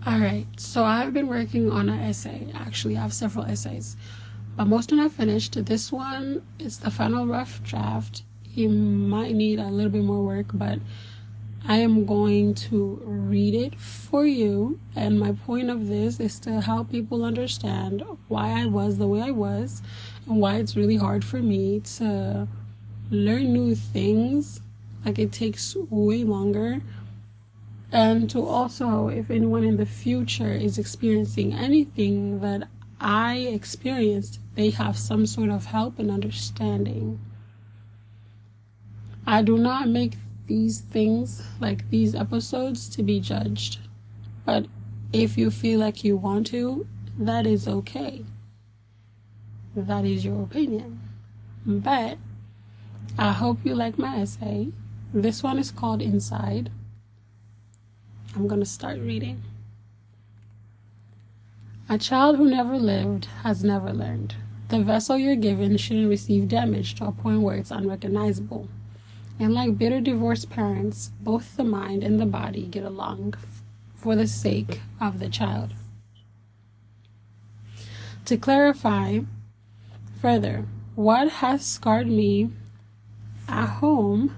Alright, so I've been working on an essay. Actually, I have several essays, but most are not finished. This one is the final rough draft. You might need a little bit more work, but I am going to read it for you, and my point of this is to help people understand why I was the way I was and why it's really hard for me to learn new things. Like, it takes way longer. And to also, if anyone in the future is experiencing anything that I experienced, they have some sort of help and understanding. I do not make these things, like these episodes, to be judged. But if you feel like you want to, that is okay. That is your opinion. But I hope you like my essay. This one is called Inside. I'm going to start reading. A child who never lived has never learned. The vessel you're given shouldn't receive damage to a point where it's unrecognizable. And like bitter divorced parents, both the mind and the body get along for the sake of the child. To clarify further, what has scarred me at home,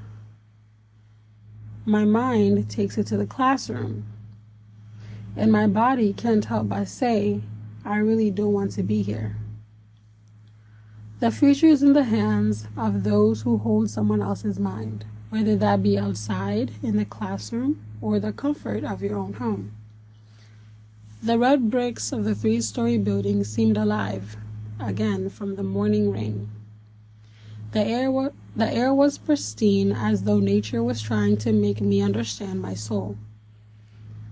my mind takes it to the classroom. And my body can't help but say, I really don't want to be here. The future is in the hands of those who hold someone else's mind, whether that be outside, in the classroom, or the comfort of your own home. The red bricks of the 3-story building seemed alive, again from the morning rain. The air was pristine, as though nature was trying to make me understand my soul.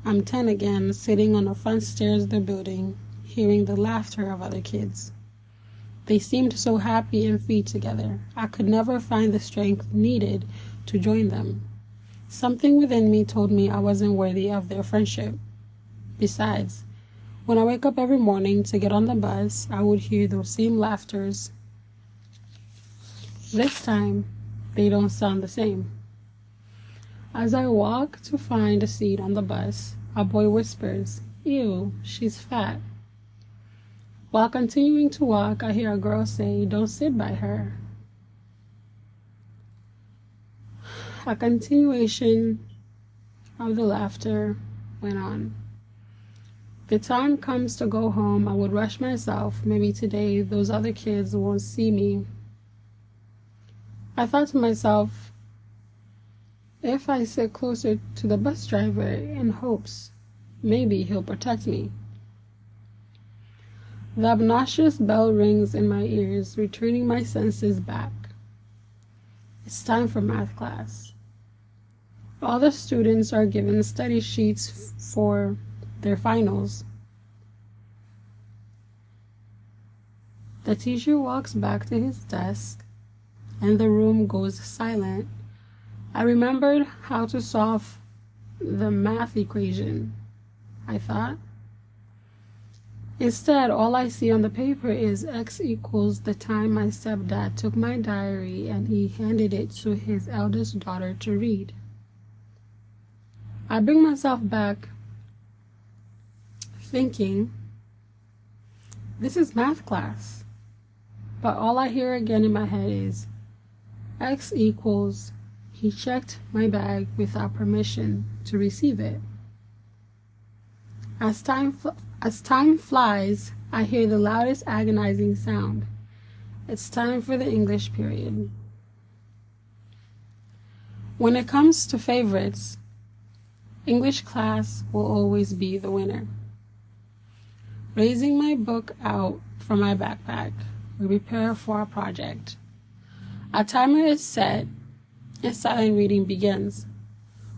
I'm 10 again, sitting on the front stairs of the building, hearing the laughter of other kids. They seemed so happy and free together. I could never find the strength needed to join them. Something within me told me I wasn't worthy of their friendship. Besides, when I wake up every morning to get on the bus, I would hear those same laughters. This time, they don't sound the same. As I walk to find a seat on the bus, a boy whispers, "Ew, she's fat." While continuing to walk, I hear a girl say, "Don't sit by her." A continuation of the laughter went on. The time comes to go home, I would rush myself. Maybe today those other kids won't see me. I thought to myself, if I sit closer to the bus driver in hopes, maybe he'll protect me. The obnoxious bell rings in my ears, returning my senses back. It's time for math class. All the students are given study sheets for their finals. The teacher walks back to his desk, and the room goes silent. I remembered how to solve the math equation, I thought. Instead, all I see on the paper is x equals the time my stepdad took my diary and he handed it to his eldest daughter to read. I bring myself back thinking, this is math class. But all I hear again in my head is, x equals, he checked my bag without permission to receive it. As time flies, I hear the loudest agonizing sound. It's time for the English period. When it comes to favorites, English class will always be the winner. Raising my book out from my backpack, we prepare for our project. A timer is set and silent reading begins.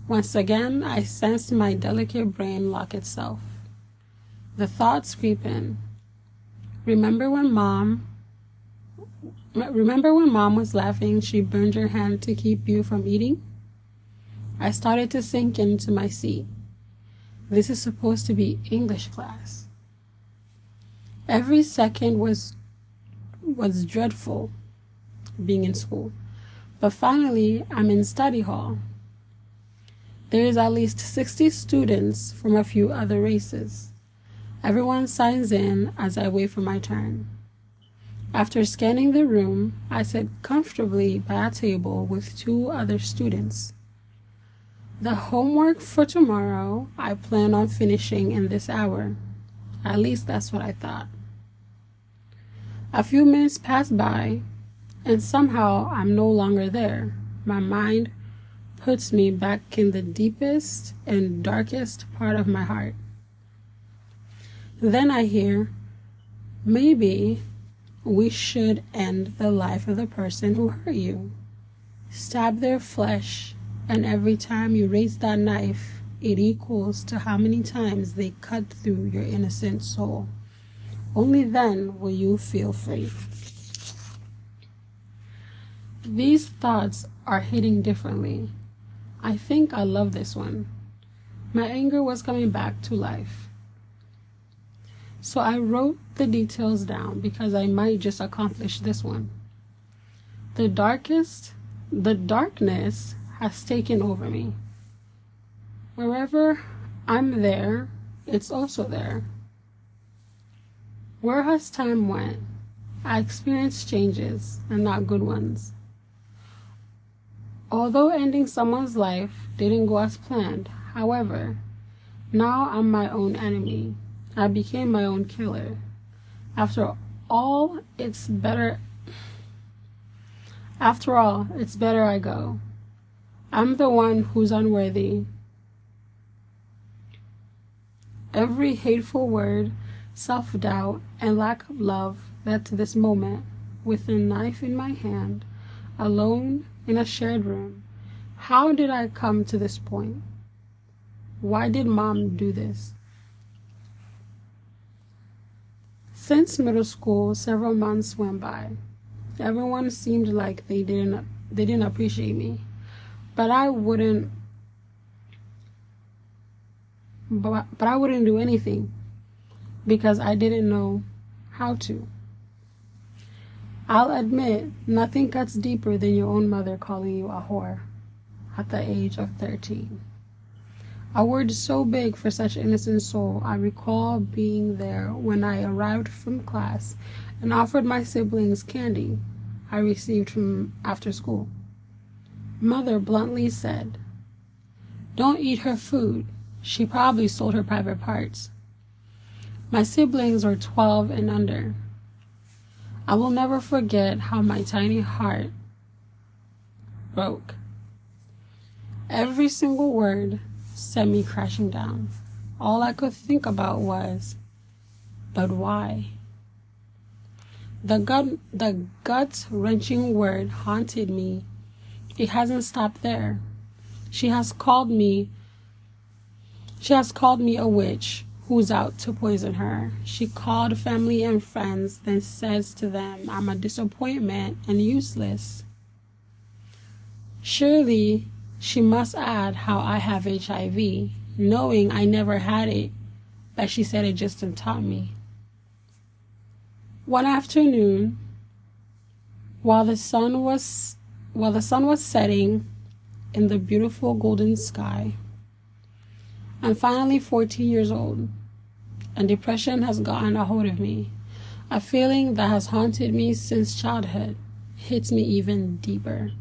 Once again, I sensed my delicate brain lock itself. The thoughts creep in. Remember when mom was laughing, she burned your hand to keep you from eating? I started to sink into my seat. This is supposed to be English class. Every second was dreadful, being in school. But finally, I'm in study hall. There is at least 60 students from a few other races. Everyone signs in as I wait for my turn. After scanning the room, I sit comfortably by a table with 2 other students. The homework for tomorrow I plan on finishing in this hour. At least that's what I thought. A few minutes pass by, and somehow I'm no longer there. My mind puts me back in the deepest and darkest part of my heart. Then I hear, maybe we should end the life of the person who hurt you. Stab their flesh, and every time you raise that knife, it equals to how many times they cut through your innocent soul. Only then will you feel free. These thoughts are hitting differently. I think I love this one. My anger was coming back to life. So I wrote the details down because I might just accomplish this one. The darkness has taken over me. Wherever I'm there, it's also there. Where has time went, I experienced changes and not good ones. Although ending someone's life didn't go as planned, however, now I'm my own enemy. I became my own killer. After all, it's better I go. I'm the one who's unworthy. Every hateful word, self-doubt, and lack of love led to this moment, with a knife in my hand, alone in a shared room. How did I come to this point? Why did Mom do this? Since middle school, several months went by. Everyone seemed like they didn't appreciate me, but I wouldn't do anything because I didn't know how to. I'll admit, nothing cuts deeper than your own mother calling you a whore at the age of 13. A word so big for such innocent soul. I recall being there when I arrived from class and offered my siblings candy I received from after school. Mother bluntly said, "Don't eat her food. She probably sold her private parts." My siblings were 12 and under. I will never forget how my tiny heart broke. Every single word sent me crashing down. All I could think about was, but why? The gut-wrenching word haunted me. It hasn't stopped there. She has called me a witch who's out to poison her. She called family and friends, then says to them, I'm a disappointment and useless. Surely she must add how I have HIV, knowing I never had it, but she said it just to taunt me. One afternoon, while the sun was setting in the beautiful golden sky, I'm finally 14 years old, and depression has gotten a hold of me. A feeling that has haunted me since childhood hits me even deeper.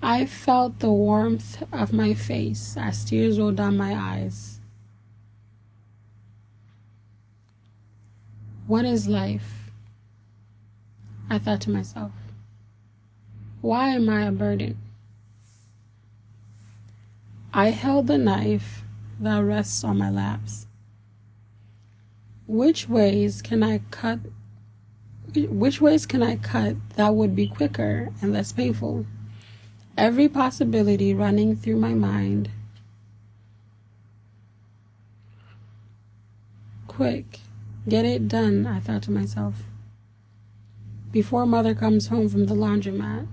I felt the warmth of my face as tears rolled down my eyes. What is life? I thought to myself. Why am I a burden? I held the knife that rests on my laps. Which ways can I cut that would be quicker and less painful? Every possibility running through my mind. Quick, get it done, I thought to myself, before Mother comes home from the laundromat.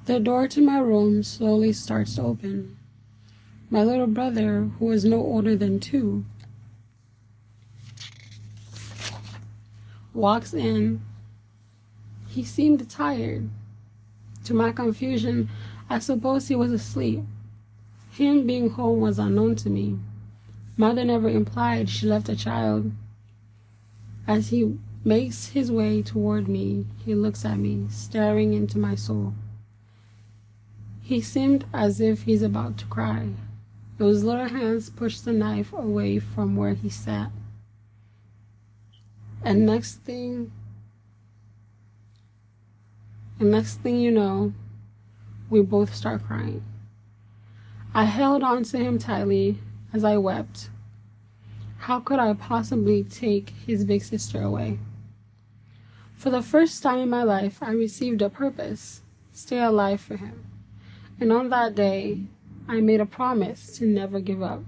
The door to my room slowly starts to open. My little brother, who is no older than 2, walks in. He seemed tired. To my confusion, I suppose he was asleep. Him being home was unknown to me. Mother never implied she left a child. As he makes his way toward me, he looks at me, staring into my soul. He seemed as if he's about to cry. Those little hands pushed the knife away from where he sat. And next thing you know, we both start crying. I held on to him tightly as I wept. How could I possibly take his big sister away? For the first time in my life, I received a purpose, stay alive for him. And on that day, I made a promise to never give up.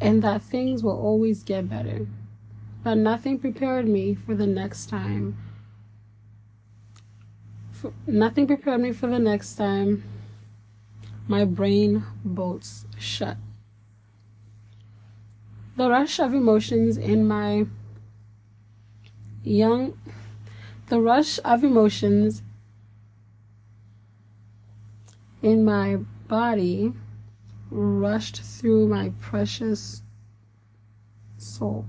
And that things will always get better. But nothing prepared me for the next time. My brain bolts shut. The rush of emotions in my body rushed through my precious soul,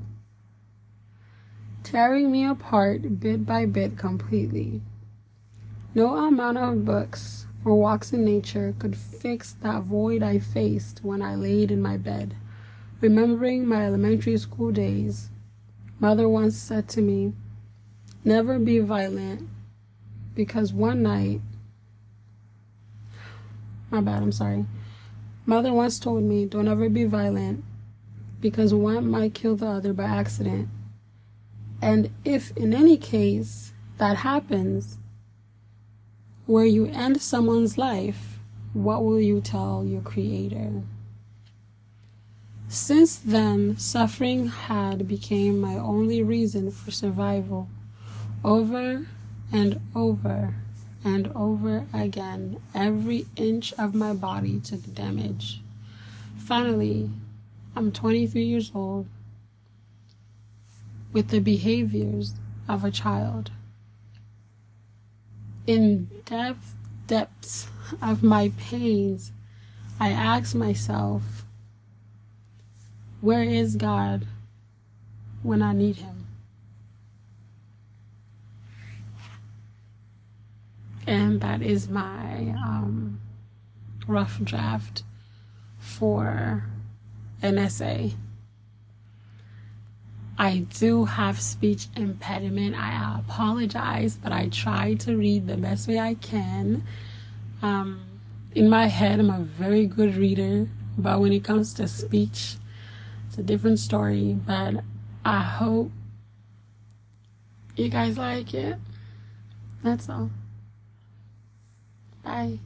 tearing me apart bit by bit completely. No amount of books or walks in nature could fix that void I faced when I laid in my bed. Remembering my elementary school days, Mother once said to me, never be violent, because one night, Mother once told me, don't ever be violent, because one might kill the other by accident. And if in any case that happens, where you end someone's life, what will you tell your Creator? Since then, suffering had become my only reason for survival. Over and over and over again, every inch of my body took damage. Finally, I'm 23 years old, with the behaviors of a child. In depths of my pains, I ask myself, where is God when I need him? And that is my rough draft for an essay. I do have speech impediment. I apologize, but I try to read the best way I can. In my head, I'm a very good reader, but when it comes to speech, it's a different story. But I hope you guys like it. That's all. Bye.